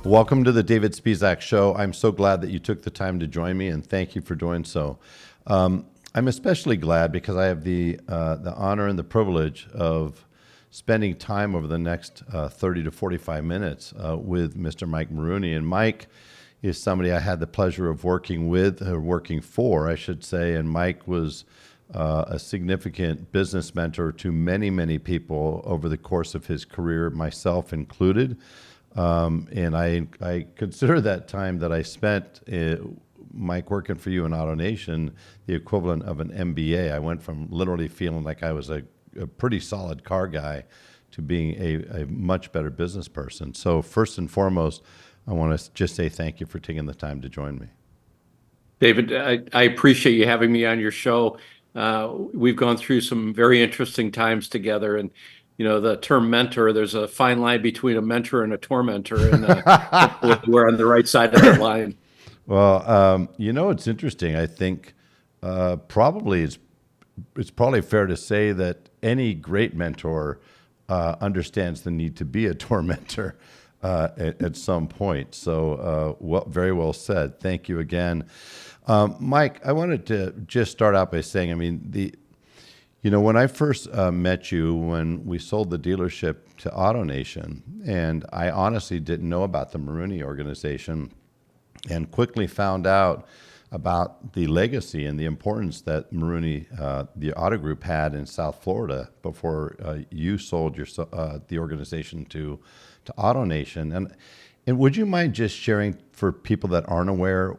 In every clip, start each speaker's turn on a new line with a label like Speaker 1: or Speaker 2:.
Speaker 1: Welcome to the David Spisak Show. I'm so glad that you took the time to join me, and thank you for doing so. I'm especially glad because I have the honor and the privilege of spending time over the next 30 to 45 minutes with Mr. Mike Maroone. And Mike is somebody I had the pleasure of working with, or working for, I should say. And Mike was a significant business mentor to many, many people over the course of his career, myself included. And I consider that time that I spent, Mike, working for you in AutoNation, the equivalent of an MBA. I went from literally feeling like I was a pretty solid car guy to being a much better business person. So first and foremost, I want to just say thank you for taking the time to join me.
Speaker 2: David, I appreciate you having me on your show. We've gone through some very interesting times together, and the term mentor, there's a fine line between a mentor and a tormentor, and hopefully we're on the right side of that line.
Speaker 1: Well, it's interesting. I think probably it's probably fair to say that any great mentor understands the need to be a tormentor at some point. So very well said. Thank you again. Mike, I wanted to just start out by saying, when I first met you, when we sold the dealership to AutoNation, and I honestly didn't know about the Maroone organization, and quickly found out about the legacy and the importance that Maroone, the auto group, had in South Florida before you sold the organization to AutoNation. And would you mind just sharing, for people that aren't aware,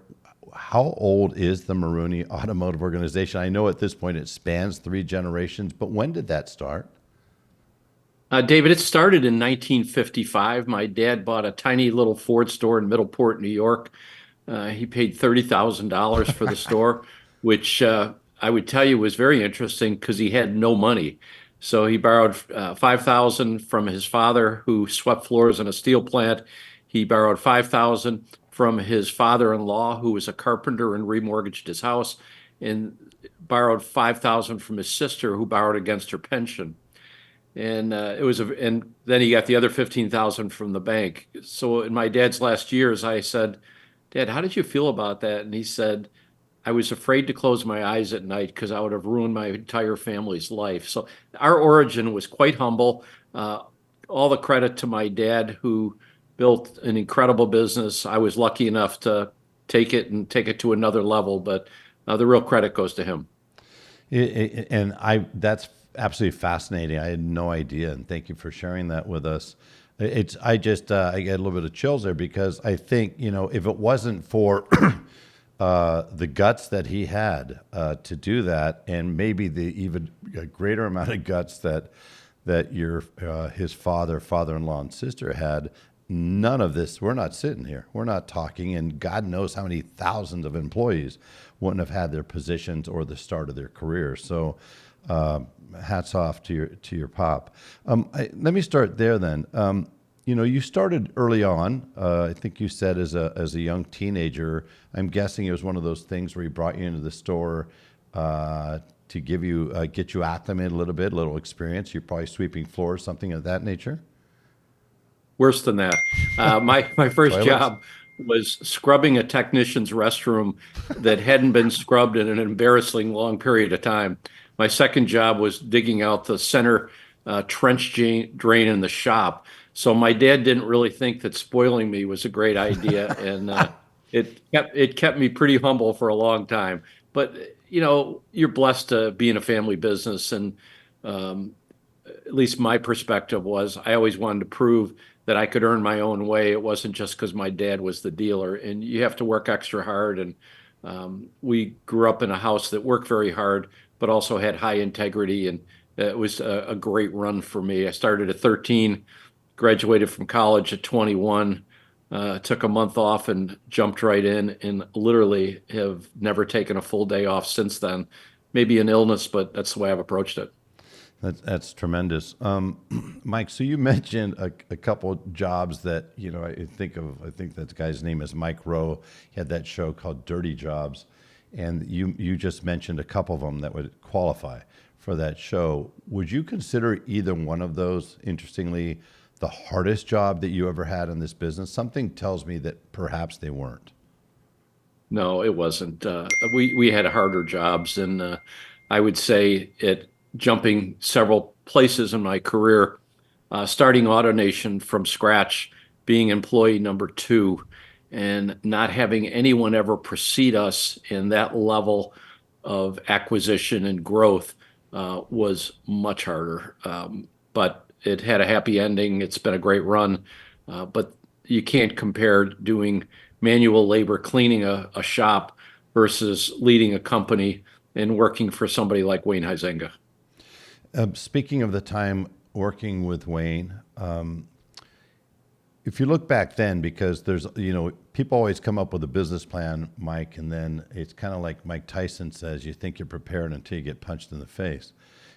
Speaker 1: how old is the Maroone Automotive organization? I know at this point it spans 3 generations, but when did that start?
Speaker 2: David, it started in 1955. My dad bought a tiny little Ford store in Middleport, New York. He paid $30,000 for the store, which I would tell you was very interesting because he had no money. So he borrowed $5,000 from his father, who swept floors in a steel plant. He borrowed $5,000 from his father-in-law, who was a carpenter and remortgaged his house, and borrowed $5,000 from his sister, who borrowed against her pension. And and then he got the other $15,000 from the bank. So in my dad's last years, I said, "Dad, how did you feel about that?" And he said, "I was afraid to close my eyes at night because I would have ruined my entire family's life." So our origin was quite humble. All the credit to my dad, who built an incredible business. I was lucky enough to take it to another level, but the real credit goes to him.
Speaker 1: That's absolutely fascinating. I had no idea, and thank you for sharing that with us. I get a little bit of chills there, because I think, if it wasn't for the guts that he had to do that, and maybe the even greater amount of guts that his father-in-law, and sister had, none of this, we're not sitting here. We're not talking, and God knows how many thousands of employees wouldn't have had their positions or the start of their career. So hats off to your pop. Let me start there then. You started early on. I think you said as a young teenager. I'm guessing it was one of those things where he brought you into the store to get you acclimated a little experience. You're probably sweeping floors, something of that nature.
Speaker 2: Worse than that. My first
Speaker 1: Toilets?
Speaker 2: job was scrubbing a technician's restroom that hadn't been scrubbed in an embarrassing long period of time. My second job was digging out the center trench drain in the shop. So my dad didn't really think that spoiling me was a great idea, and it kept me pretty humble for a long time. But you're blessed to be in a family business, and at least my perspective was I always wanted to prove that I could earn my own way. It wasn't just because my dad was the dealer, and you have to work extra hard. And we grew up in a house that worked very hard, but also had high integrity, and it was a great run for me. I started at 13, graduated from college at 21, took a month off and jumped right in, and literally have never taken a full day off since then. Maybe an illness, but that's the way I've approached it.
Speaker 1: That's tremendous. Mike, so you mentioned a couple jobs that, I think that guy's name is Mike Rowe. He had that show called Dirty Jobs. And you just mentioned a couple of them that would qualify for that show. Would you consider either one of those, interestingly, the hardest job that you ever had in this business? Something tells me that perhaps they weren't.
Speaker 2: No, it wasn't. We had harder jobs, and I would say it jumping several places in my career, starting AutoNation from scratch, being employee number two, and not having anyone ever precede us in that level of acquisition and growth was much harder. But it had a happy ending. It's been a great run, but you can't compare doing manual labor cleaning a shop versus leading a company and working for somebody like Wayne Huizenga.
Speaker 1: Speaking of the time working with Wayne, if you look back then, because there's, people always come up with a business plan, Mike, and then it's kind of like Mike Tyson says, you think you're prepared until you get punched in the face.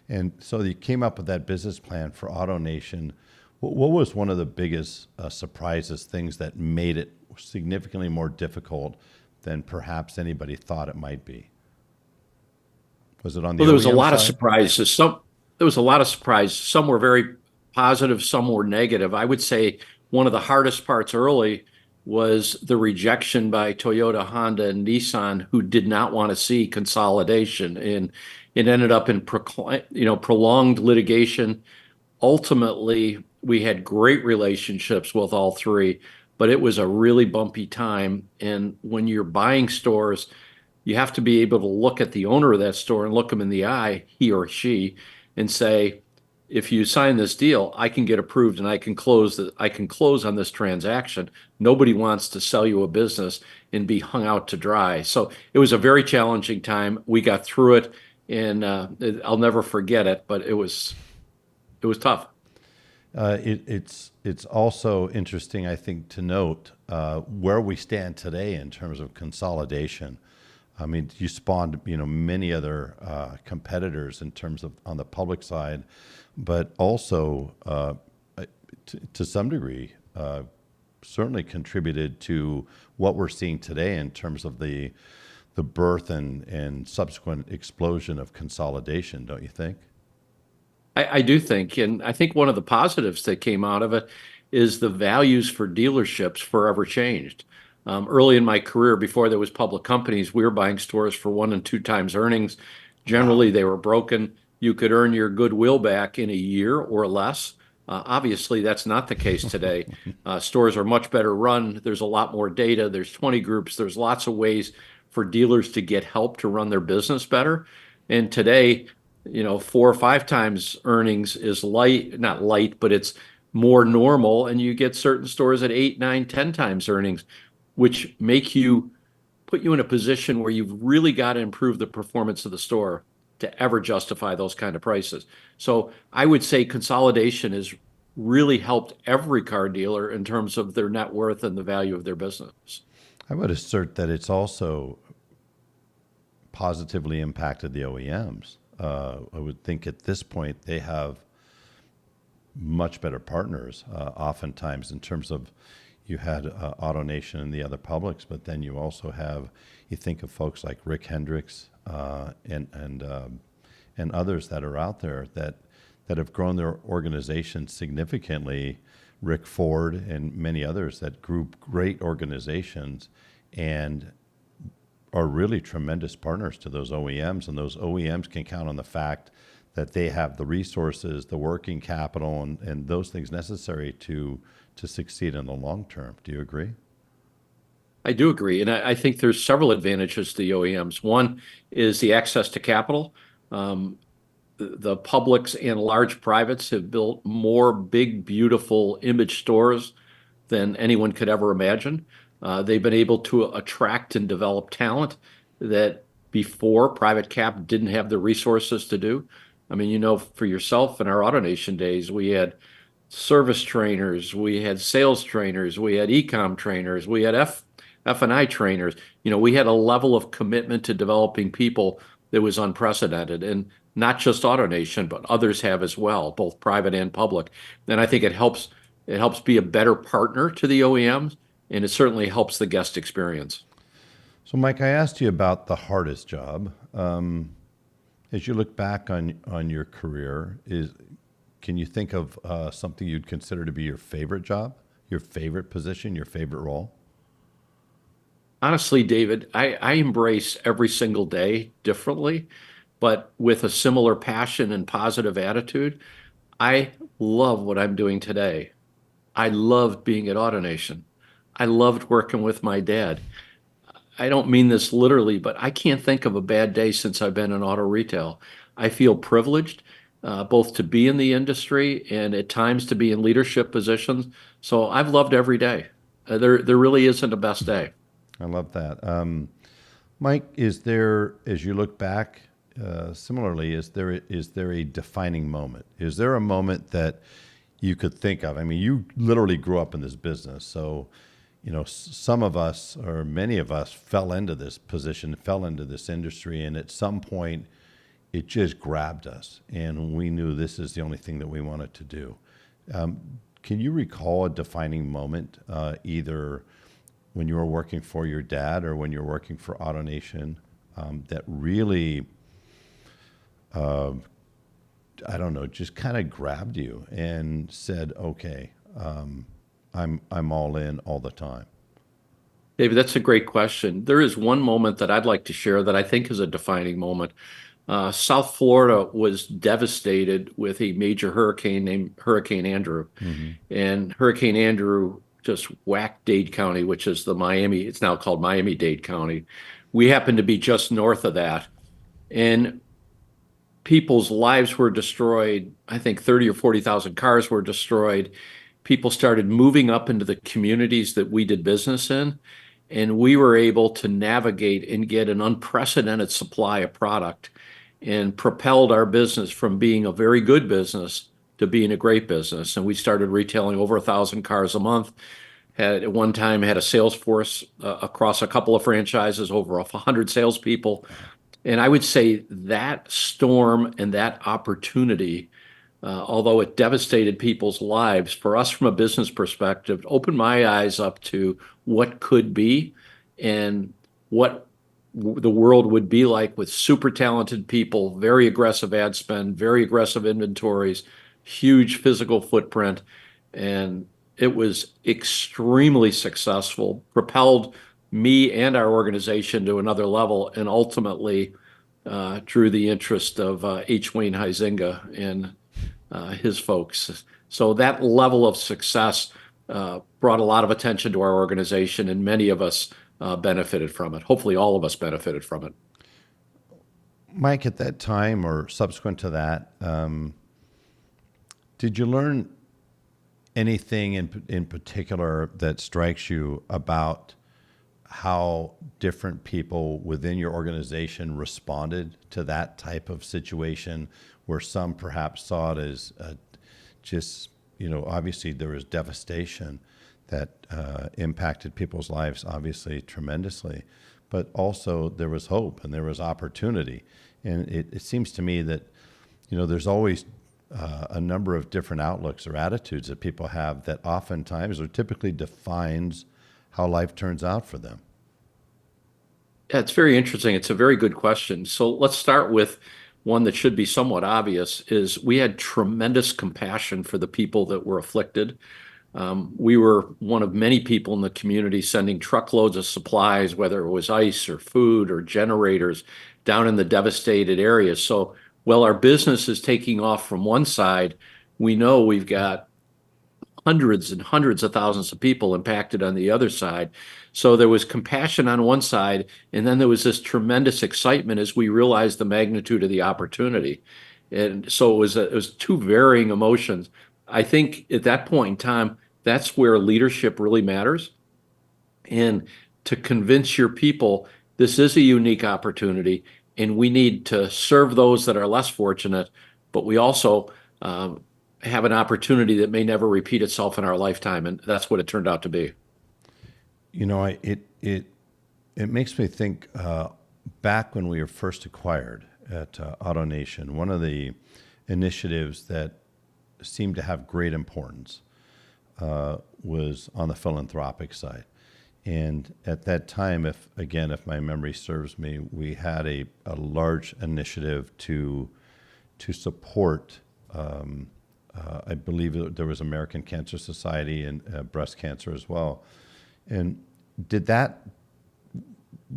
Speaker 1: And so you came up with that business plan for AutoNation. What was one of the biggest surprises, things that made it significantly more difficult than perhaps anybody thought it might be? Was it on the
Speaker 2: Well, there was a
Speaker 1: OEM
Speaker 2: lot of
Speaker 1: side?
Speaker 2: surprises. There was a lot of surprises. Some were very positive, some were negative. I would say one of the hardest parts early was the rejection by Toyota, Honda, and Nissan, who did not want to see consolidation, and it ended up in prolonged litigation. Ultimately, we had great relationships with all three, but it was a really bumpy time. And when you're buying stores, you have to be able to look at the owner of that store and look him in the eye, he or she, and say, if you sign this deal, I can get approved and I can close on this transaction. Nobody wants to sell you a business and be hung out to dry. So it was a very challenging time. We got through it, and I'll never forget it, but it was tough.
Speaker 1: It's also interesting, I think, to note where we stand today in terms of consolidation. I mean, you spawned many other competitors in terms of on the public side, but also to some degree certainly contributed to what we're seeing today in terms of the birth and subsequent explosion of consolidation. Don't you think?
Speaker 2: I do think, and I think one of the positives that came out of it is the values for dealerships forever changed. Early in my career, before there was public companies, we were buying stores for 1 and 2 times earnings.
Speaker 1: Wow.
Speaker 2: Generally, they were broken. You could earn your goodwill back in a year or less. Obviously, that's not the case today. Stores are much better run. There's a lot more data. There's 20 groups. There's lots of ways for dealers to get help to run their business better. And today, 4 or 5 times earnings is light, not light, but it's more normal. And you get certain stores at 8, 9, 10 times earnings, which put you in a position where you've really got to improve the performance of the store to ever justify those kind of prices. So I would say consolidation has really helped every car dealer in terms of their net worth and the value of their business.
Speaker 1: I would assert that it's also positively impacted the OEMs. I would think at this point they have much better partners, oftentimes in terms of you had AutoNation and the other publics, but then you think of folks like Rick Hendricks and others that are out there that have grown their organization significantly. Rick Ford and many others that grew great organizations and are really tremendous partners to those OEMs, and those OEMs can count on the fact that they have the resources, the working capital, and those things necessary to succeed in the long term. Do you agree?
Speaker 2: I do agree. And I think there's several advantages to the OEMs. One is the access to capital. The publics and large privates have built more big, beautiful image stores than anyone could ever imagine. They've been able to attract and develop talent that before private cap didn't have the resources to do. I mean, for yourself in our AutoNation days, we had service trainers, we had sales trainers, we had e-com trainers, we had F&I trainers. We had a level of commitment to developing people that was unprecedented, and not just AutoNation, but others have as well, both private and public. And I think it helps be a better partner to the OEMs, and it certainly helps the guest experience.
Speaker 1: So, Mike, I asked you about the hardest job. As you look back on your career, Can you think of something you'd consider to be your favorite job, your favorite position, your favorite role?
Speaker 2: Honestly, David, I embrace every single day differently, but with a similar passion and positive attitude. I love what I'm doing today. I loved being at AutoNation. I loved working with my dad. I don't mean this literally, but I can't think of a bad day since I've been in auto retail. I feel privileged, both to be in the industry and at times to be in leadership positions. So I've loved every day. There really isn't a best day.
Speaker 1: I love that. Mike, is there, as you look back, similarly, is there a defining moment? Is there a moment that you could think of? I mean, you literally grew up in this business, so some of us or many of us fell into this position, fell into this industry, and at some point, it just grabbed us, and we knew this is the only thing that we wanted to do. Can you recall a defining moment, either when you were working for your dad or when you were working for AutoNation, that really, I don't know, just kind of grabbed you and said, "Okay, I'm all in all the time."
Speaker 2: David, that's a great question. There is one moment that I'd like to share that I think is a defining moment. South Florida was devastated with a major hurricane named Hurricane Andrew.
Speaker 1: Hmm.
Speaker 2: And Hurricane Andrew just whacked Dade County, which is it's now called Miami-Dade County. We happen to be just north of that. And people's lives were destroyed. I think 30 or 40,000 cars were destroyed. People started moving up into the communities that we did business in, and we were able to navigate and get an unprecedented supply of product and propelled our business from being a very good business to being a great business. And we started retailing over 1,000 cars a month. At one time had a sales force across a couple of franchises, over 100 salespeople. And I would say that storm and that opportunity, although it devastated people's lives, for us from a business perspective, opened my eyes up to what could be and what the world would be like with super talented people, very aggressive ad spend, very aggressive inventories, huge physical footprint. And it was extremely successful, propelled me and our organization to another level, and ultimately drew the interest of H. Wayne Huizinga and his folks. So that level of success brought a lot of attention to our organization, and many of us benefited from it. Hopefully, all of us benefited from it.
Speaker 1: Mike, at that time or subsequent to that, did you learn anything in particular that strikes you about how different people within your organization responded to that type of situation, where some perhaps saw it as just, obviously there was devastation that impacted people's lives, obviously tremendously, but also there was hope and there was opportunity. And it seems to me that, there's always a number of different outlooks or attitudes that people have that oftentimes or typically defines how life turns out for them.
Speaker 2: Yeah, it's very interesting. It's a very good question. So let's start with one that should be somewhat obvious, is we had tremendous compassion for the people that were afflicted. We were one of many people in the community sending truckloads of supplies, whether it was ice or food or generators, down in the devastated areas. So while our business is taking off from one side, we know we've got hundreds and hundreds of thousands of people impacted on the other side. So there was compassion on one side, and then there was this tremendous excitement as we realized the magnitude of the opportunity. And so it was two varying emotions. I think at that point in time, that's where leadership really matters. And to convince your people this is a unique opportunity, and we need to serve those that are less fortunate, but we also have an opportunity that may never repeat itself in our lifetime, and that's what it turned out to be.
Speaker 1: It makes me think back when we were first acquired at AutoNation. One of the initiatives that seemed to have great importance was on the philanthropic side. And at that time, if my memory serves me, we had a large initiative to support I believe there was American Cancer Society and breast cancer as well. And did that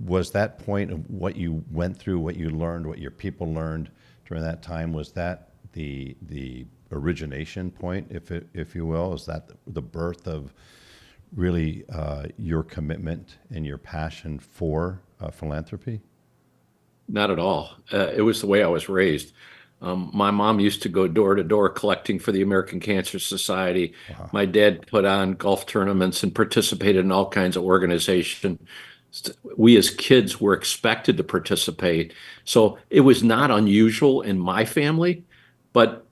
Speaker 1: was that point of what you went through, what you learned, what your people learned during that time? Was that the origination point, if you will? Is that the birth of really your commitment and your passion for philanthropy?
Speaker 2: Not at all. It was the way I was raised. My mom used to go door to door collecting for the American Cancer Society.
Speaker 1: Wow.
Speaker 2: My dad put on golf tournaments and participated in all kinds of organization. We as kids were expected to participate. So it was not unusual in my family, but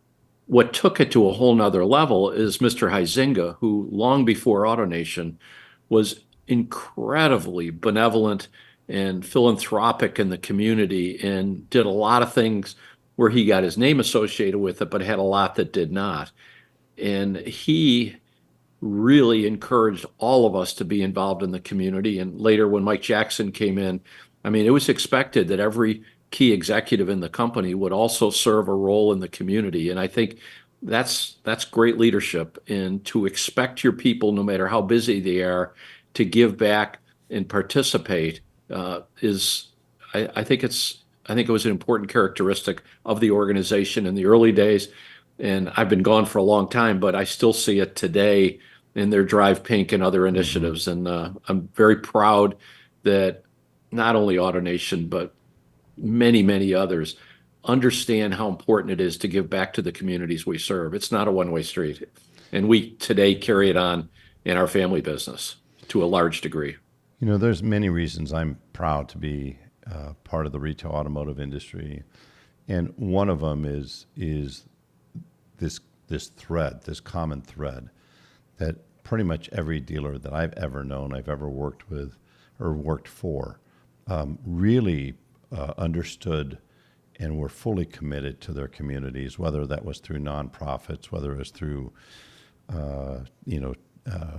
Speaker 2: what took it to a whole nother level is Mr. Huizinga, who long before AutoNation was incredibly benevolent and philanthropic in the community and did a lot of things where he got his name associated with it, but had a lot that did not. And he really encouraged all of us to be involved in the community. And later, when Mike Jackson came in, I mean, it was expected that every key executive in the company would also serve a role in the community. And I think that's great leadership. And to expect your people, no matter how busy they are, to give back and participate is, I think it was an important characteristic of the organization in the early days. And I've been gone for a long time, but I still see it today in their Drive Pink and other initiatives. And I'm very proud that not only AutoNation, but many, many others understand how important it is to give back to the communities we serve. It's not a one-way street. And we today carry it on in our family business to a large degree.
Speaker 1: You know, there's many reasons I'm proud to be part of the retail automotive industry, and one of them is this thread, this common thread, that pretty much every dealer that I've ever known, I've ever worked with or worked for, really understood and were fully committed to their communities, whether that was through nonprofits, whether it was through,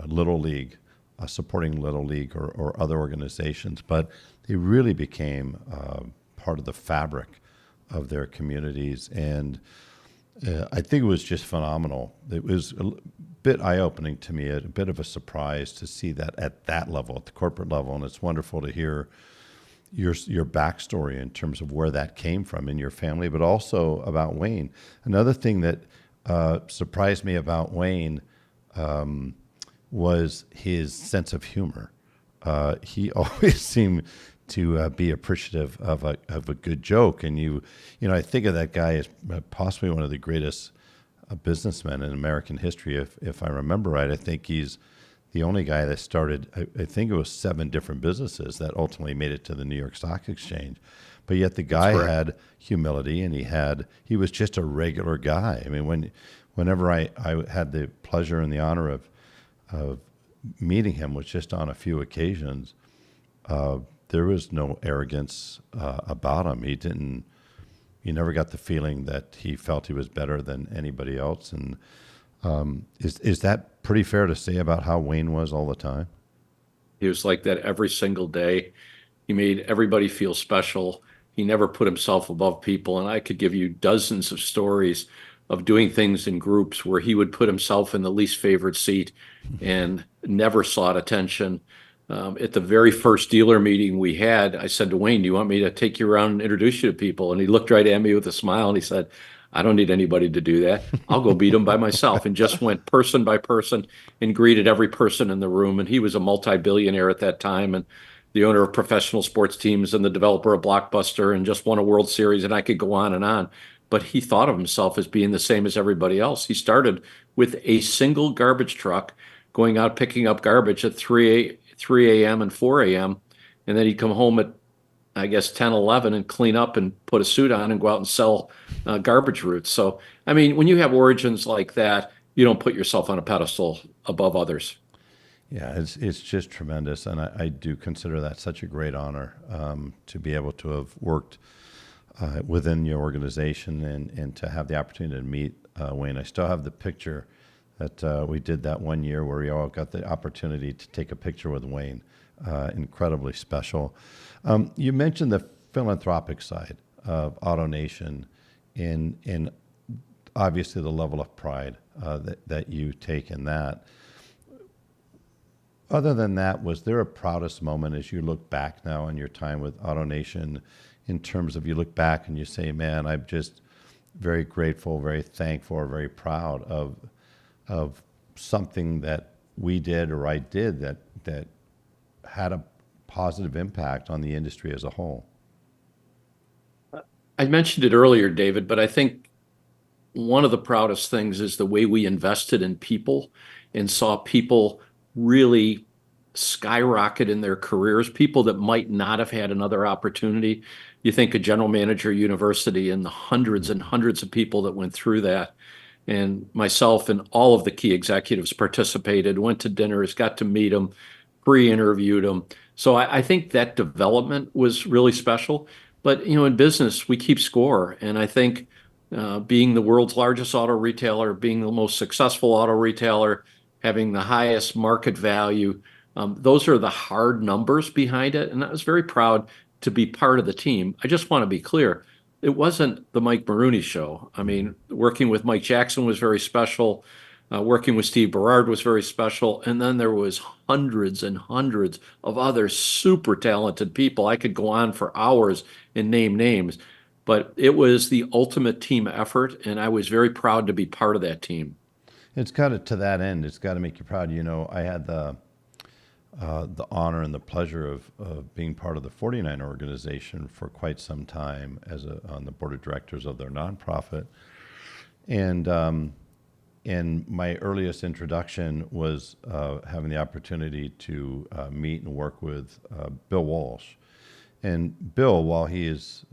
Speaker 1: Little League, supporting Little League or other organizations. But they really became part of the fabric of their communities. And I think it was just phenomenal. It was a bit eye-opening to me, a bit of a surprise to see that at that level, at the corporate level. And it's wonderful to hear your backstory in terms of where that came from in your family, but also about Wayne. Another thing that surprised me about Wayne was his sense of humor. He always seemed to be appreciative of a good joke, and I think of that guy as possibly one of the greatest businessmen in American history, if I remember right. I think he's the only guy that started, I think it was 7 different businesses that ultimately made it to the New York Stock Exchange. But yet the guy had humility, and he was just a regular guy. I mean, whenever I had the pleasure and the honor of meeting him, was just on a few occasions, there was no arrogance about him. You never got the feeling that he felt he was better than anybody else. And is that pretty fair to say about how Wayne was all the time?
Speaker 2: He was like that every single day. He made everybody feel special. He never put himself above people. And I could give you dozens of stories of doing things in groups where he would put himself in the least favorite seat and never sought attention. At the very first dealer meeting we had, I said to Wayne, "Do you want me to take you around and introduce you to people?" And he looked right at me with a smile and he said, "I don't need anybody to do that. I'll go beat them by myself," and just went person by person and greeted every person in the room. And he was a multi-billionaire at that time, and the owner of professional sports teams and the developer of Blockbuster, and just won a World Series, and I could go on and on. But he thought of himself as being the same as everybody else. He started with a single garbage truck going out picking up garbage at 3 a.m. and 4 a.m. And then he'd come home at, I guess, 10, 11 and clean up and put a suit on and go out and sell garbage routes. So, I mean, when you have origins like that, you don't put yourself on a pedestal above others.
Speaker 1: Yeah, it's just tremendous. And I do consider that such a great honor to be able to have worked within your organization and to have the opportunity to meet Wayne. I still have the picture that we did that one year where we all got the opportunity to take a picture with Wayne. Incredibly special. You mentioned the philanthropic side of AutoNation, and obviously the level of pride that you take in that. Other than that, was there a proudest moment as you look back now on your time with AutoNation, in terms of you look back and you say, man, I'm just very grateful, very thankful, very proud of something that we did or I did that had a positive impact on the industry as a whole?
Speaker 2: I mentioned it earlier, David, but I think one of the proudest things is the way we invested in people and saw people really skyrocket in their careers, people that might not have had another opportunity. You think a general manager university and the hundreds and hundreds of people that went through that. And myself and all of the key executives participated, went to dinners, got to meet them, pre-interviewed them. So I think that development was really special. But in business, we keep score, and I think being the world's largest auto retailer, being the most successful auto retailer, having the highest market value, those are the hard numbers behind it. And I was very proud to be part of the team. I just want to be clear. It wasn't the Mike Maroone show. I mean, working with Mike Jackson was very special. Working with Steve Berard was very special. And then there was hundreds and hundreds of other super talented people. I could go on for hours and name names, but it was the ultimate team effort. And I was very proud to be part of that team.
Speaker 1: It's got to that end. It's got to make you proud. I had the honor and the pleasure of being part of the 49 organization for quite some time on the board of directors of their nonprofit. And my earliest introduction was having the opportunity to meet and work with Bill Walsh. And Bill, while he is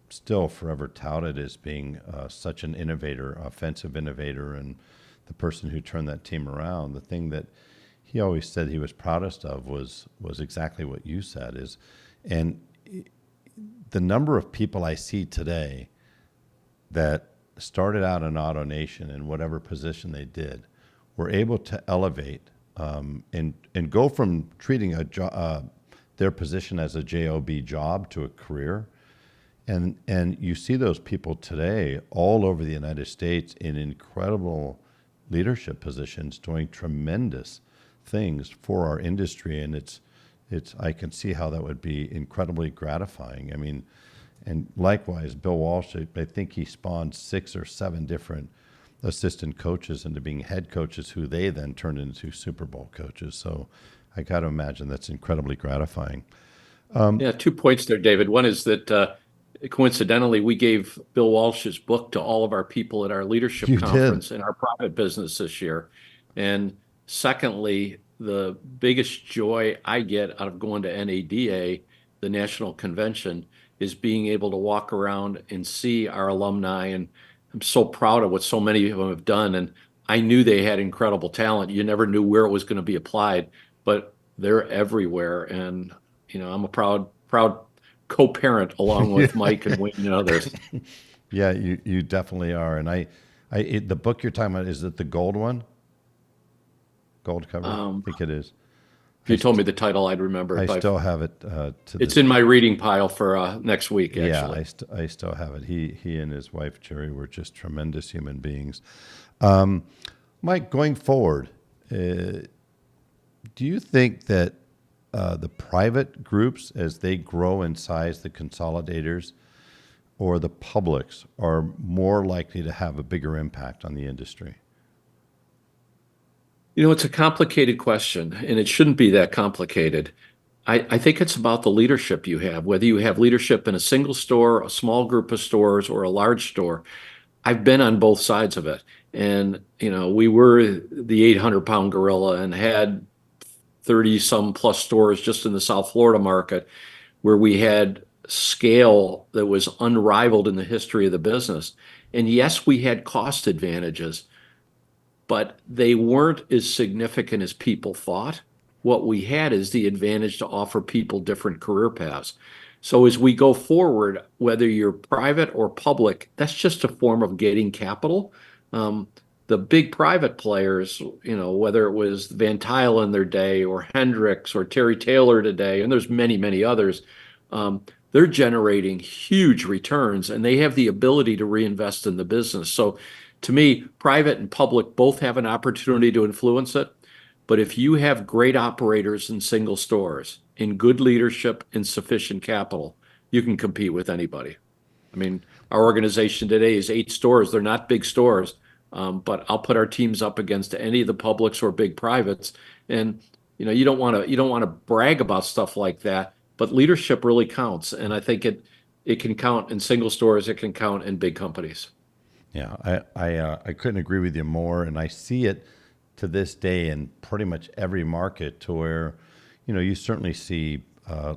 Speaker 1: still forever touted as being such an innovator, offensive innovator, and the person who turned that team around, the thing that he always said he was proudest of was exactly what you said and the number of people I see today that started out in AutoNation in whatever position they did, were able to elevate and go from treating their position as a job job to a career. And you see those people today all over the United States in incredible leadership positions doing tremendous things for our industry. And it's I can see how that would be incredibly gratifying. I mean, and likewise, Bill Walsh, I think he spawned 6 or 7 different assistant coaches into being head coaches who they then turned into Super Bowl coaches. So I got to imagine that's incredibly gratifying.
Speaker 2: Yeah, 2 points there, David. One is that coincidentally, we gave Bill Walsh's book to all of our people at our leadership conference in our private business this year. And secondly, the biggest joy I get out of going to NADA, the national convention, is being able to walk around and see our alumni. And I'm so proud of what so many of them have done. And I knew they had incredible talent. You never knew where it was going to be applied, but they're everywhere. And, I'm a proud co-parent along with Mike and Wayne and others.
Speaker 1: Yeah, you definitely are. And the book you're talking about, is it the gold one? Gold cover? I think it is.
Speaker 2: If you told me the title, I'd remember.
Speaker 1: I still have it.
Speaker 2: It's in my reading pile for next week, actually.
Speaker 1: Yeah, I still have it. He and his wife, Jerry, were just tremendous human beings. Mike, going forward, do you think that the private groups, as they grow in size, the consolidators, or the publics, are more likely to have a bigger impact on the industry?
Speaker 2: It's a complicated question, and it shouldn't be that complicated. I think it's about the leadership you have, whether you have leadership in a single store, a small group of stores, or a large store. I've been on both sides of it. And, we were the 800-pound gorilla and had 30-some plus stores just in the South Florida market, where we had scale that was unrivaled in the history of the business. And yes, we had cost advantages, but they weren't as significant as people thought. What we had is the advantage to offer people different career paths. So as we go forward, whether you're private or public, that's just a form of getting capital. The big private players, whether it was Van Tuyl in their day, or Hendricks, or Terry Taylor today, and there's many, many others, they're generating huge returns and they have the ability to reinvest in the business. So to me, private and public both have an opportunity to influence it. But if you have great operators in single stores, in good leadership and sufficient capital, you can compete with anybody. I mean, our organization today is 8 stores. They're not big stores, but I'll put our teams up against any of the publics or big privates. And you don't want to brag about stuff like that, but leadership really counts. And I think it can count in single stores. It can count in big companies.
Speaker 1: Yeah, I couldn't agree with you more, and I see it to this day in pretty much every market to where, you certainly see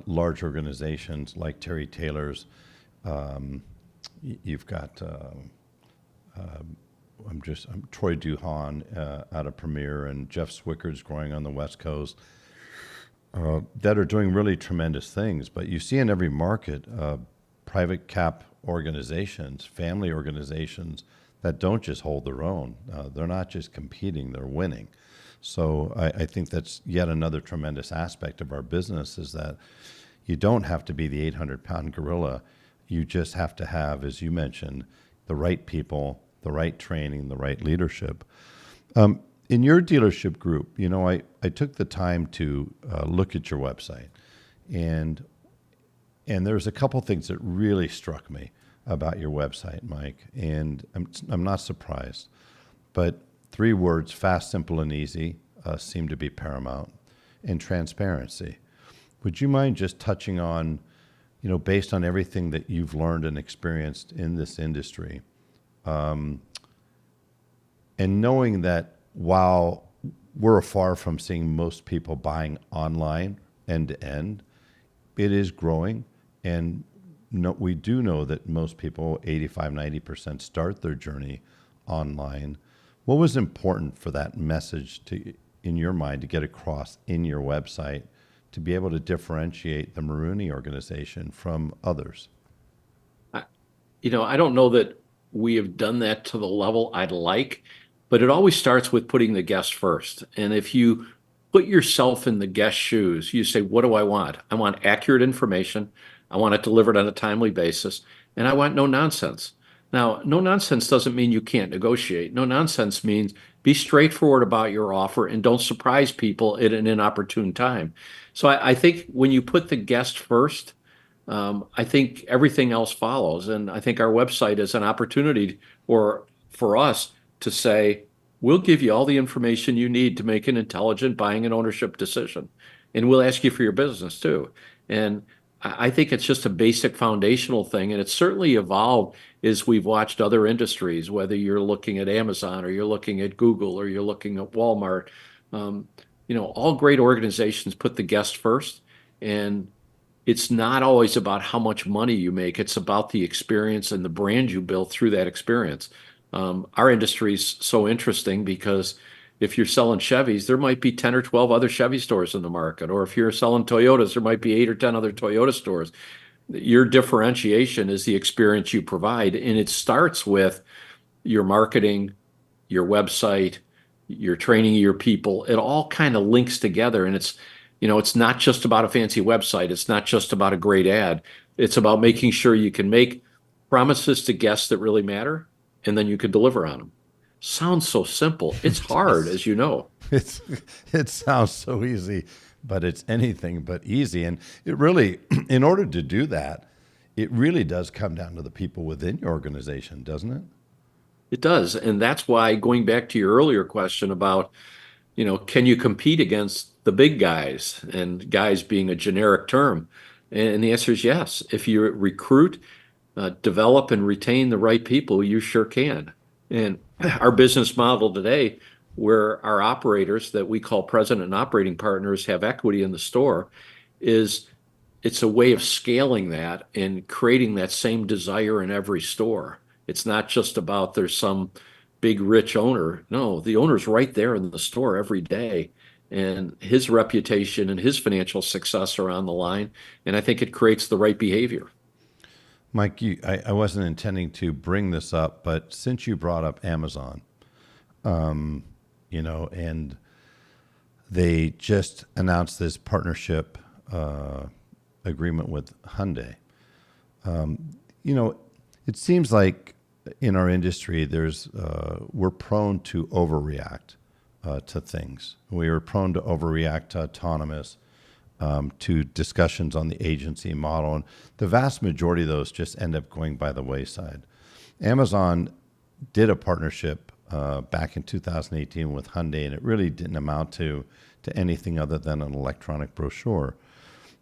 Speaker 1: large organizations like Terry Taylor's. You've got I'm Troy Duhan out of Premier and Jeff Swicker's growing on the West Coast that are doing really tremendous things. But you see in every market private cap organizations, family organizations that don't just hold their own. They're not just competing, they're winning. So I think that's yet another tremendous aspect of our business is that you don't have to be the 800-pound gorilla. You just have to have, as you mentioned, the right people, the right training, the right leadership. In your dealership group, I took the time to look at your website, and there's a couple things that really struck me about your website, Mike, and I'm not surprised. But 3 words, fast, simple, and easy, seem to be paramount, and transparency. Would you mind just touching on, based on everything that you've learned and experienced in this industry, and knowing that while we're far from seeing most people buying online end to end, it is growing, and we do know that most people, 85-90%, start their journey online. What was important for that message in your mind, to get across in your website, to be able to differentiate the Maroone organization from others?
Speaker 2: I don't know that we have done that to the level I'd like, but it always starts with putting the guest first. And if you put yourself in the guest's shoes, you say, what do I want? I want accurate information. I want it delivered on a timely basis. And I want no nonsense. Now, no nonsense doesn't mean you can't negotiate. No nonsense means be straightforward about your offer and don't surprise people at an inopportune time. So I think when you put the guest first, I think everything else follows. And I think our website is an opportunity for us to say, we'll give you all the information you need to make an intelligent buying and ownership decision. And we'll ask you for your business too. And I think it's just a basic foundational thing. And it's certainly evolved as we've watched other industries, whether you're looking at Amazon or you're looking at Google or you're looking at Walmart. All great organizations put the guest first. And it's not always about how much money you make. It's about the experience and the brand you build through that experience. Our industry is so interesting because if you're selling Chevys, there might be 10 or 12 other Chevy stores in the market. Or if you're selling Toyotas, there might be 8 or 10 other Toyota stores. Your differentiation is the experience you provide. And it starts with your marketing, your website, your training of your people. It all kind of links together. And it's not just about a fancy website. It's not just about a great ad. It's about making sure you can make promises to guests that really matter, and then you can deliver on them. Sounds so simple. It's hard, as you know.
Speaker 1: It sounds so easy, but it's anything but easy. And it really, in order to do that, it really does come down to the people within your organization, doesn't it?
Speaker 2: It does. And that's why, going back to your earlier question about, can you compete against the big guys, and guys being a generic term? And the answer is yes. If you recruit, develop, and retain the right people, you sure can. And our business model today, where our operators that we call president and operating partners have equity in the store, it's a way of scaling that and creating that same desire in every store. It's not just about there's some big rich owner. No, the owner's right there in the store every day, and his reputation and his financial success are on the line. And I think it creates the right behavior.
Speaker 1: Mike, I wasn't intending to bring this up, but since you brought up Amazon, and they just announced this partnership agreement with Hyundai. You know, it seems like in our industry, we're prone to overreact to things. We are prone to overreact to autonomous, to discussions on the agency model, and the vast majority of those just end up going by the wayside. Amazon did a partnership back in 2018 with Hyundai, and it really didn't amount to anything other than an electronic brochure.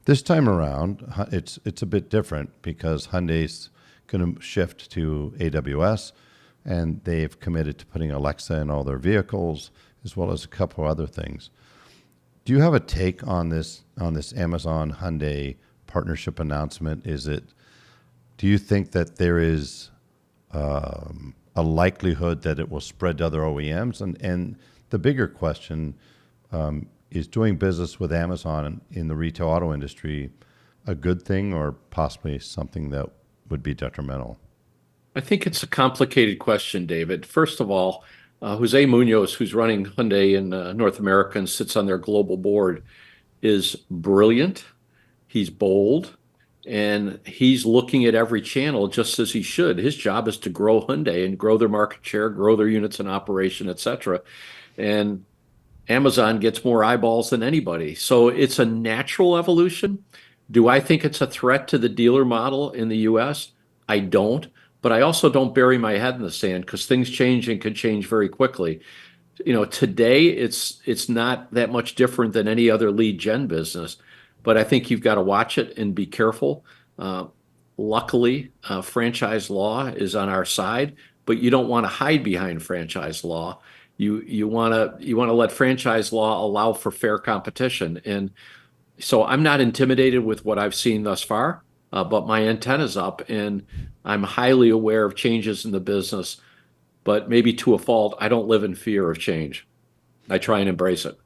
Speaker 1: This time around, it's a bit different because Hyundai's going to shift to AWS, and they've committed to putting Alexa in all their vehicles, as well as a couple other things. Do you have a take on this Amazon Hyundai partnership announcement? Do you think that there is a likelihood that it will spread to other OEMs? And the bigger question is doing business with Amazon in the retail auto industry a good thing or possibly something that would be detrimental?
Speaker 2: I think it's a complicated question, David. First of all, Jose Munoz, who's running Hyundai in North America and sits on their global board, is brilliant. He's bold, and he's looking at every channel just as he should. His job is to grow Hyundai and grow their market share, grow their units in operation, et cetera. And Amazon gets more eyeballs than anybody. So it's a natural evolution. Do I think it's a threat to the dealer model in the US? I don't, but I also don't bury my head in the sand because things change and can change very quickly. Today it's not that much different than any other lead gen business, but I think you've got to watch it and be careful. Luckily, franchise law is on our side, but you don't want to hide behind franchise law. You want to let franchise law allow for fair competition. And so I'm not intimidated with what I've seen thus far, but my antenna's up and I'm highly aware of changes in the business, but maybe to a fault, I don't live in fear of change. I try and embrace it.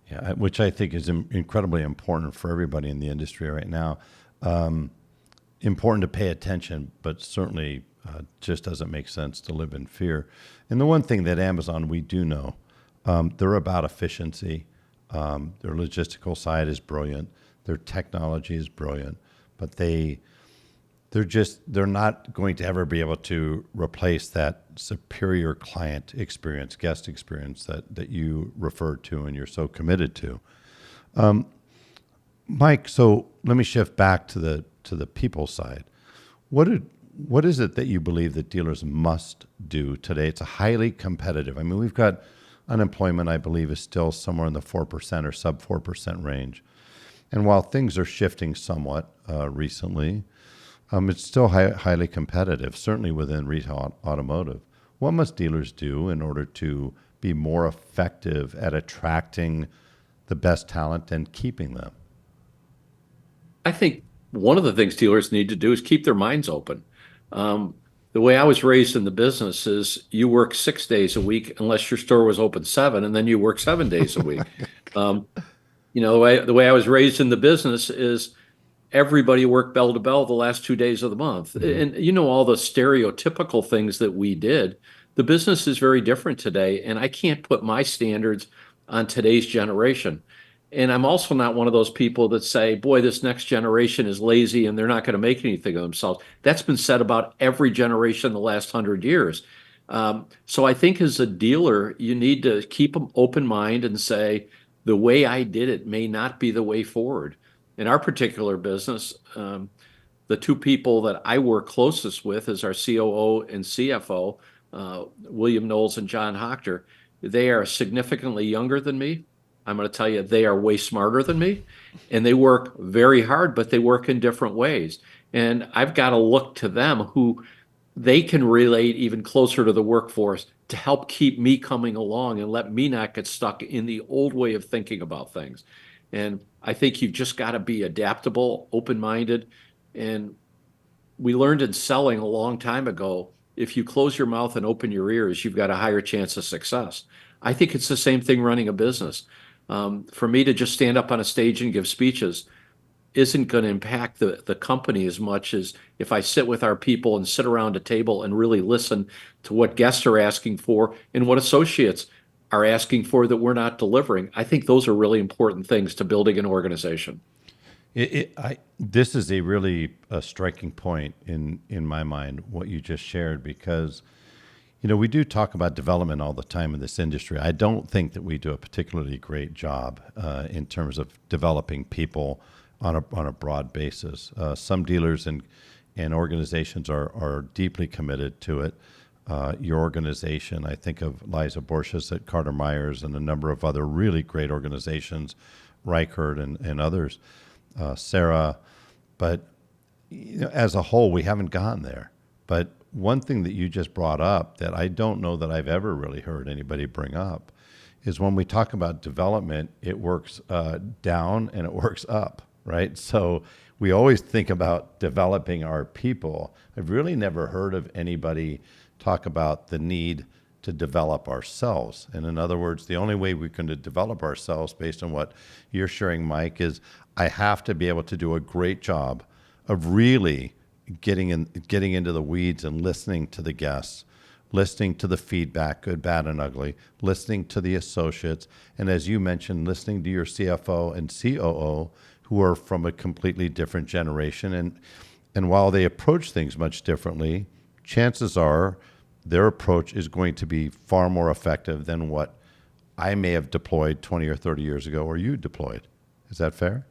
Speaker 1: Yeah, which I think is incredibly important for everybody in the industry right now. Important to pay attention, but certainly just doesn't make sense to live in fear. And the one thing that Amazon, we do know, they're about efficiency. Their logistical side is brilliant. Their technology is brilliant, but they're not going to ever be able to replace that superior client experience, guest experience that you referred to and you're so committed to. Mike, so let me shift back to the people side. What is it that you believe that dealers must do today? It's a highly competitive. I mean, we've got unemployment, I believe, is still somewhere in the 4% or sub 4% range. And while things are shifting somewhat recently, it's still highly competitive, certainly within retail automotive. What must dealers do in order to be more effective at attracting the best talent and keeping them?
Speaker 2: I think one of the things dealers need to do is keep their minds open. The way I was raised in the business is you work 6 days a week unless your store was open 7, and then you work 7 days a week. The way I was raised in the business is everybody worked bell to bell the last 2 days of the month. Mm-hmm. And all the stereotypical things that we did. The business is very different today, and I can't put my standards on today's generation. And I'm also not one of those people that say, boy, this next generation is lazy and they're not going to make anything of themselves. That's been said about every generation in the last 100 years. So I think as a dealer, you need to keep an open mind and say, the way I did it may not be the way forward. In our particular business, the two people that I work closest with is our COO and CFO, William Knowles and John Hochter. They are significantly younger than me. I'm going to tell you, they are way smarter than me, and they work very hard, but they work in different ways. And I've got to look to them who they can relate even closer to the workforce to help keep me coming along and let me not get stuck in the old way of thinking about things. And I think you've just got to be adaptable, open-minded. And we learned in selling a long time ago, if you close your mouth and open your ears, you've got a higher chance of success. I think it's the same thing running a business. For me to just stand up on a stage and give speeches isn't going to impact the company as much as if I sit with our people and sit around a table and really listen to what guests are asking for and what associates are asking for that we're not delivering. I think those are really important things to building an organization.
Speaker 1: This is a really striking point in my mind, what you just shared, because we do talk about development all the time in this industry. I don't think that we do a particularly great job in terms of developing people on a broad basis. Some dealers and organizations are deeply committed to it. Your organization, I think of Liza Borges at Carter Myers and a number of other really great organizations, Reichert and others, Sarah. But as a whole, we haven't gone there. But one thing that you just brought up that I don't know that I've ever really heard anybody bring up is when we talk about development, it works down and it works up, right? So we always think about developing our people. I've really never heard of anybody talk about the need to develop ourselves. And in other words, the only way we can develop ourselves based on what you're sharing, Mike, is I have to be able to do a great job of really getting into the weeds and listening to the guests, listening to the feedback, good, bad, and ugly, listening to the associates, and as you mentioned, listening to your CFO and COO, who are from a completely different generation. And while they approach things much differently, chances are their approach is going to be far more effective than what I may have deployed 20 or 30 years ago or you deployed. Is that fair?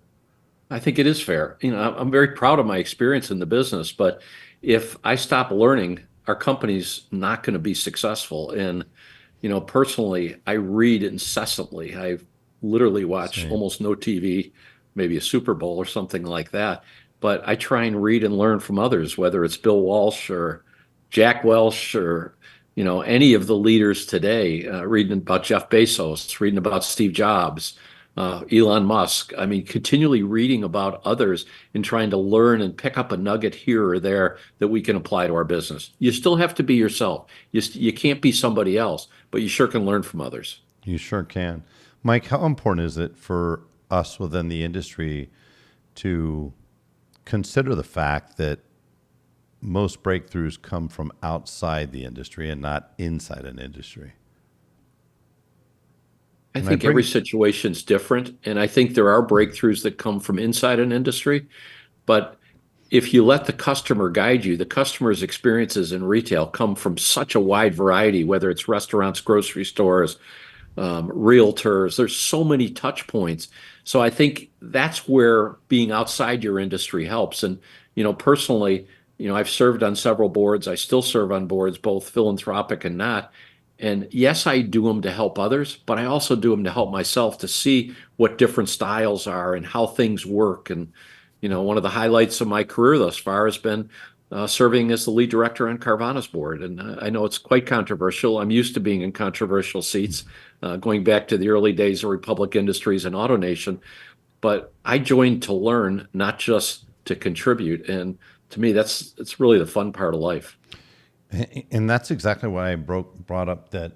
Speaker 2: I think it is fair. I'm very proud of my experience in the business, but if I stop learning, our company's not going to be successful. And, personally, I read incessantly. I literally watch
Speaker 1: Same.
Speaker 2: almost no TV, maybe a Super Bowl or something like that. But I try and read and learn from others, whether it's Bill Walsh or Jack Welch or, any of the leaders today, reading about Jeff Bezos, reading about Steve Jobs, Elon Musk. I mean, continually reading about others and trying to learn and pick up a nugget here or there that we can apply to our business. You still have to be yourself. You can't be somebody else, but you sure can learn from others.
Speaker 1: You sure can. Mike, how important is it for us within the industry to consider the fact that most breakthroughs come from outside the industry and not inside an industry?
Speaker 2: I
Speaker 1: And I
Speaker 2: think
Speaker 1: bring
Speaker 2: every situation's different, and I think there are breakthroughs that come from inside an industry. But if you let the customer guide you, the customer's experiences in retail come from such a wide variety, whether it's restaurants, grocery stores, realtors. There's so many touch points. So I think that's where being outside your industry helps. And, personally, I've served on several boards. I still serve on boards, both philanthropic and not. And yes, I do them to help others, but I also do them to help myself to see what different styles are and how things work. And, one of the highlights of my career thus far has been serving as the lead director on Carvana's board. And I know it's quite controversial. I'm used to being in controversial seats, going back to the early days of Republic Industries and AutoNation. But I joined to learn, not just to contribute. And to me, it's really the fun part of life.
Speaker 1: And that's exactly why I brought up that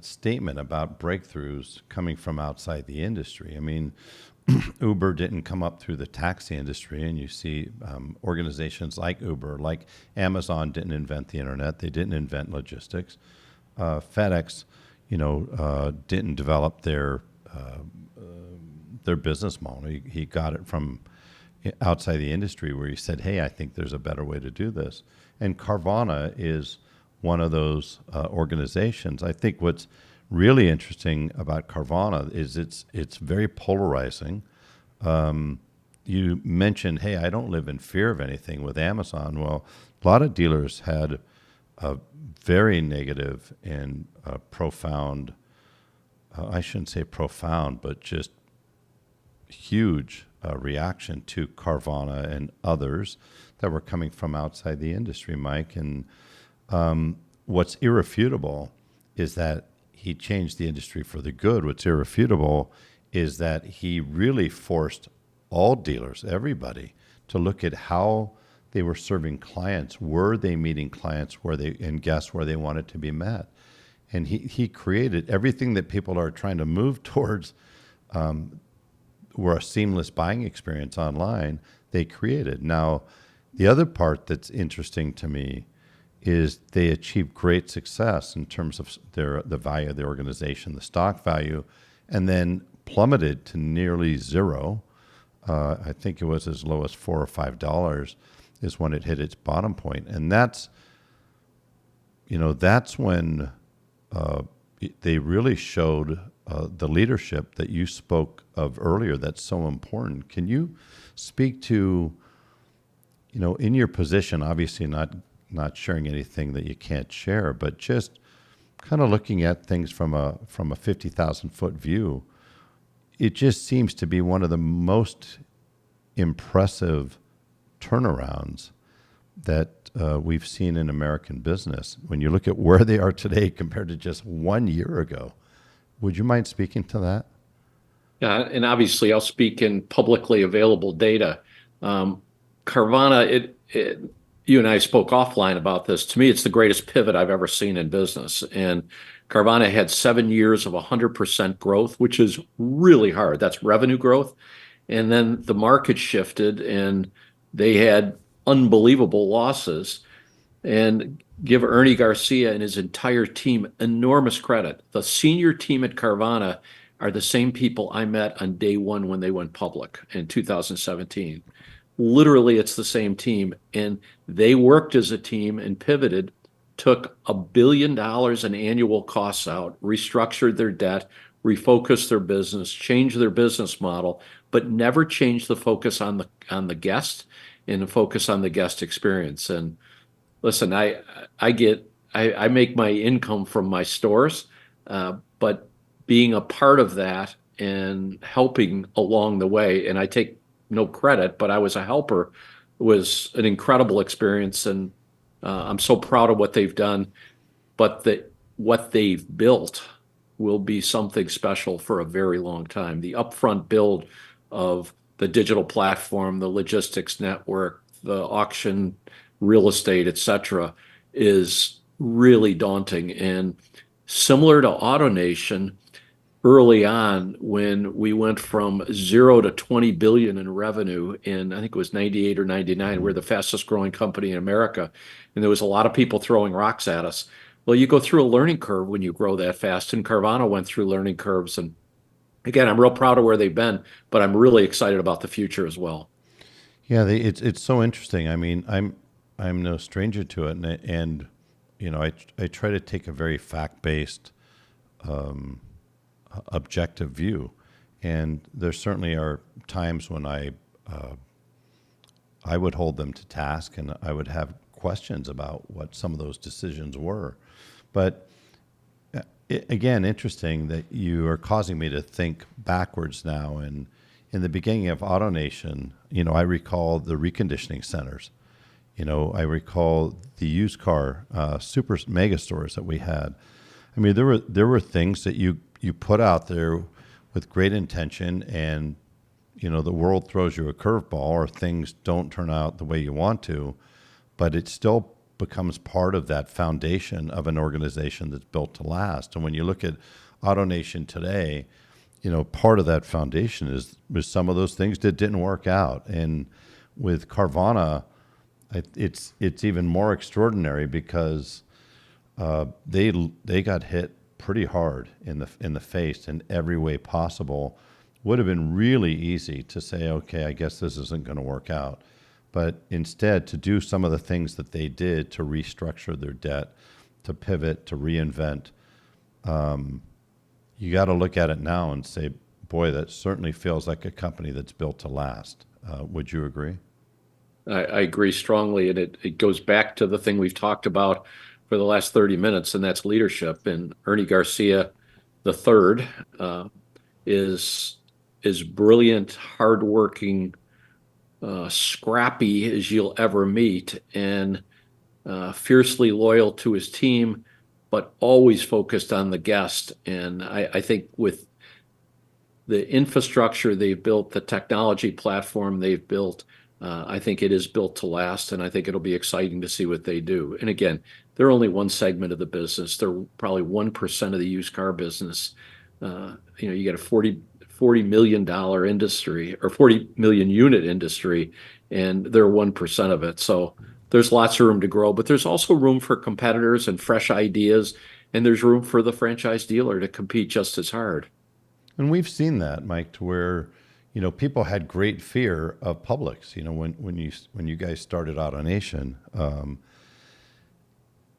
Speaker 1: statement about breakthroughs coming from outside the industry. I mean, Uber didn't come up through the taxi industry, and you see organizations like Uber, like Amazon, didn't invent the internet. They didn't invent logistics. FedEx, didn't develop their business model. He got it from outside the industry, where he said, "Hey, I think there's a better way to do this." And Carvana is one of those organizations. I think what's really interesting about Carvana is it's very polarizing. You mentioned, hey, I don't live in fear of anything with Amazon. Well, a lot of dealers had a very negative and profound, I shouldn't say profound, but just huge reaction to Carvana and others that were coming from outside the industry, Mike. And what's irrefutable is that he changed the industry for the good. What's irrefutable is that he really forced all dealers, everybody, to look at how they were serving clients. Were they meeting clients and guests where they wanted to be met? And he created everything that people are trying to move towards, were a seamless buying experience online. They created. Now, the other part that's interesting to me is they achieved great success in terms of the value of the organization, the stock value, and then plummeted to nearly zero I think it was as low as $4 or $5 is when it hit its bottom point. And that's when they really showed the leadership that you spoke of earlier that's so important. Can you speak to, in your position, obviously not sharing anything that you can't share, but just kind of looking at things from a 50,000-foot view, it just seems to be one of the most impressive turnarounds that we've seen in American business. When you look at where they are today compared to just 1 year ago, would you mind speaking to that?
Speaker 2: Yeah, and obviously I'll speak in publicly available data. Carvana, you and I spoke offline about this. To me, it's the greatest pivot I've ever seen in business. And Carvana had 7 years of 100% growth, which is really hard. That's revenue growth. And then the market shifted and they had unbelievable losses. And give Ernie Garcia and his entire team enormous credit. The senior team at Carvana are the same people I met on day one when they went public in 2017. Literally, it's the same team. And they worked as a team and pivoted, took $1 billion in annual costs out, restructured their debt, refocused their business, changed their business model, but never changed the focus on the guest and the focus on the guest experience. And listen, I make my income from my stores, but being a part of that and helping along the way, and I take no credit, but I was a helper, was an incredible experience, and I'm so proud of what they've done. But what they've built will be something special for a very long time. The upfront build of the digital platform, the logistics network, the auction, real estate, et cetera, is really daunting. And similar to AutoNation, early on when we went from 0 to 20 billion in revenue in, I think it was 98 or 99, we're the fastest growing company in America. And there was a lot of people throwing rocks at us. Well, you go through a learning curve when you grow that fast, and Carvana went through learning curves. And again, I'm real proud of where they've been, but I'm really excited about the future as well.
Speaker 1: Yeah, it's so interesting. I mean, I'm no stranger to it, and I try to take a very fact-based, objective view, and there certainly are times when I would hold them to task, and I would have questions about what some of those decisions were. But again, interesting that you are causing me to think backwards now. And in the beginning of AutoNation, I recall the reconditioning centers. I recall the used car super mega stores that we had. I mean, there were things that you put out there with great intention, and the world throws you a curveball, or things don't turn out the way you want to, but it still becomes part of that foundation of an organization that's built to last. And when you look at AutoNation today, part of that foundation is some of those things that didn't work out. And with Carvana, it's even more extraordinary because they got hit pretty hard in the face in every way possible. Would have been really easy to say, okay, I guess this isn't going to work out. But instead, to do some of the things that they did to restructure their debt, to pivot, to reinvent, you got to look at it now and say, boy, that certainly feels like a company that's built to last. Would you agree?
Speaker 2: I agree strongly, and it goes back to the thing we've talked about for the last 30 minutes, and that's leadership. And Ernie Garcia the third is brilliant, hardworking, scrappy as you'll ever meet, and fiercely loyal to his team, but always focused on the guest. And I think with the infrastructure they've built, the technology platform they've built, I think it is built to last, and I think it'll be exciting to see what they do. And again, they're only one segment of the business. They're probably 1% of the used car business. You get a $40 million industry, or 40 million unit industry, and they're 1% of it. So there's lots of room to grow, but there's also room for competitors and fresh ideas, and there's room for the franchise dealer to compete just as hard.
Speaker 1: And we've seen that, Mike, to where, people had great fear of Publix. When you guys started AutoNation,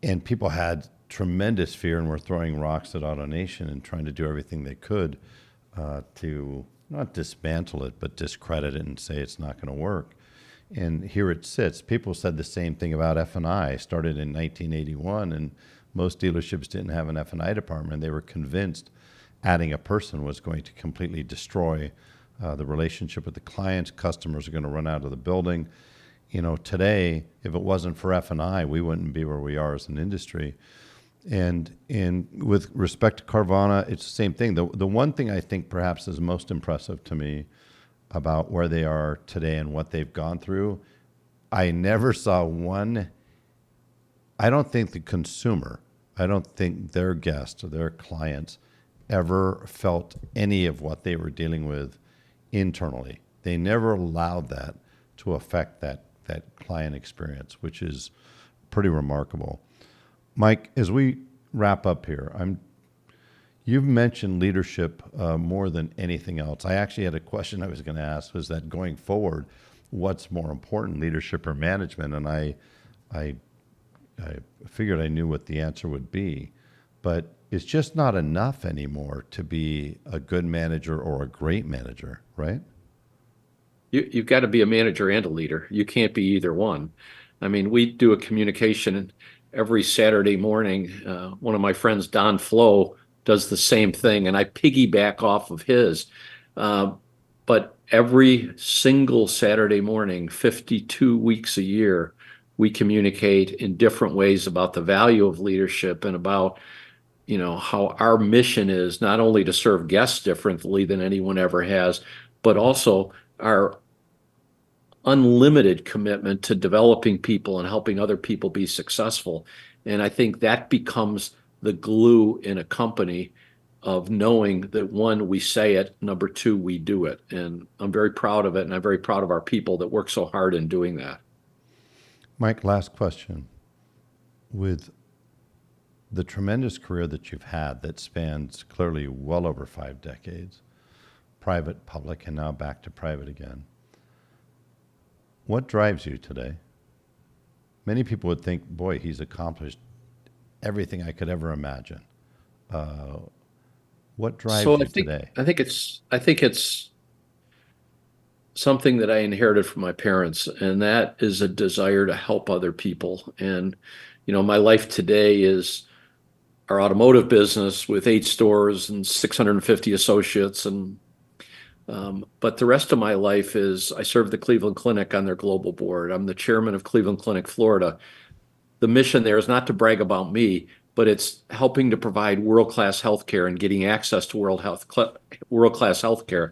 Speaker 1: and people had tremendous fear and were throwing rocks at AutoNation and trying to do everything they could to not dismantle it, but discredit it and say it's not going to work. And here it sits. People said the same thing about F&I. Started in 1981, and most dealerships didn't have an F&I department. They were convinced adding a person was going to completely destroy the relationship with the clients. Customers are going to run out of the building. Today, if it wasn't for F&I, we wouldn't be where we are as an industry. And with respect to Carvana, it's the same thing. The one thing I think perhaps is most impressive to me about where they are today and what they've gone through, I never saw one. I don't think the consumer, I don't think their guests or their clients ever felt any of what they were dealing with internally. They never allowed that to affect that client experience, which is pretty remarkable. Mike, as we wrap up here, you've mentioned leadership more than anything else. I actually had a question I was going to ask, was that going forward, what's more important, leadership or management? And I figured I knew what the answer would be, but it's just not enough anymore to be a good manager or a great manager, right?
Speaker 2: You've got to be a manager and a leader. You can't be either one. I mean, we do a communication every Saturday morning. One of my friends, Don Flo, does the same thing, and I piggyback off of his. But every single Saturday morning, 52 weeks a year, we communicate in different ways about the value of leadership and about how our mission is not only to serve guests differently than anyone ever has, but also our unlimited commitment to developing people and helping other people be successful. And I think that becomes the glue in a company of knowing that, one, we say it, number two, we do it. And I'm very proud of it, and I'm very proud of our people that work so hard in doing that.
Speaker 1: Mike, last question. With the tremendous career that you've had that spans clearly well over 5 decades, private, public, and now back to private again, what drives you today? Many people would think, boy, he's accomplished everything I could ever imagine. What drives you today?
Speaker 2: I think it's something that I inherited from my parents, and that is a desire to help other people. And my life today is our automotive business with 8 stores and 650 associates, but the rest of my life is I serve the Cleveland Clinic on their global board. I'm the chairman of Cleveland Clinic Florida. The mission there is not to brag about me, but it's helping to provide world-class healthcare and getting access to world-class healthcare.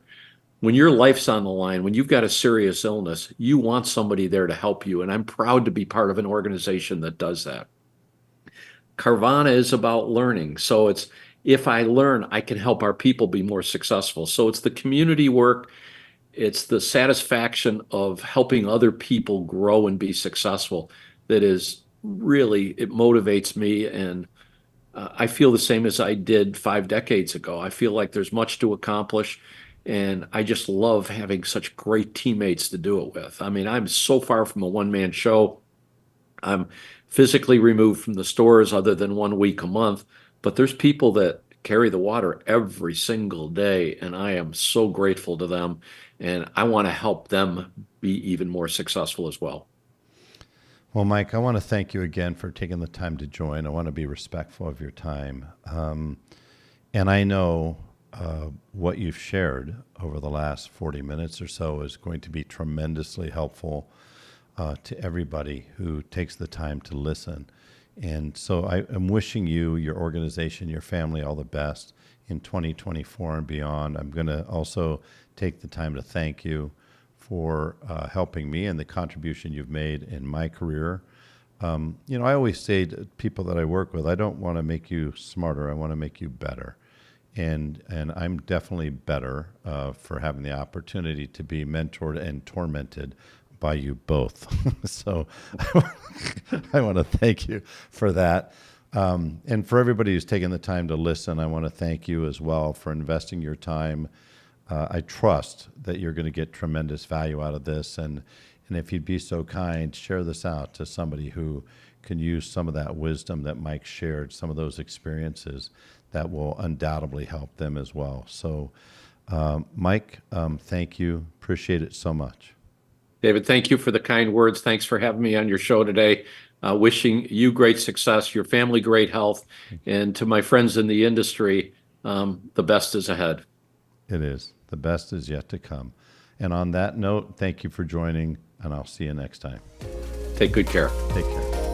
Speaker 2: When your life's on the line, when you've got a serious illness, you want somebody there to help you, and I'm proud to be part of an organization that does that. Carvana is about learning. So it's, if I learn, I can help our people be more successful. So it's the community work. It's the satisfaction of helping other people grow and be successful that is really, it motivates me. And I feel the same as I did 5 decades ago. I feel like there's much to accomplish. And I just love having such great teammates to do it with. I mean, I'm so far from a one-man show. I'm physically removed from the stores other than 1 week a month, but there's people that carry the water every single day, and I am so grateful to them, and I want to help them be even more successful as well.
Speaker 1: Well, Mike, I want to thank you again for taking the time to join. I want to be respectful of your time. And I know what you've shared over the last 40 minutes or so is going to be tremendously helpful to everybody who takes the time to listen. And so I am wishing you, your organization, your family all the best in 2024 and beyond. I'm going to also take the time to thank you for helping me and the contribution you've made in my career. I always say to people that I work with, I don't want to make you smarter. I want to make you better. And I'm definitely better for having the opportunity to be mentored and tormented by you both. So I want to thank you for that. And for everybody who's taken the time to listen, I want to thank you as well for investing your time I trust that you're going to get tremendous value out of this. And if you'd be so kind, share this out to somebody who can use some of that wisdom that Mike shared, some of those experiences that will undoubtedly help them as well. So, Mike, thank you. Appreciate it so much.
Speaker 2: David, thank you for the kind words. Thanks for having me on your show today. Wishing you great success, your family great health, and to my friends in the industry, the best is ahead.
Speaker 1: It is. The best is yet to come. And on that note, thank you for joining, and I'll see you next time.
Speaker 2: Take good care.
Speaker 1: Take care.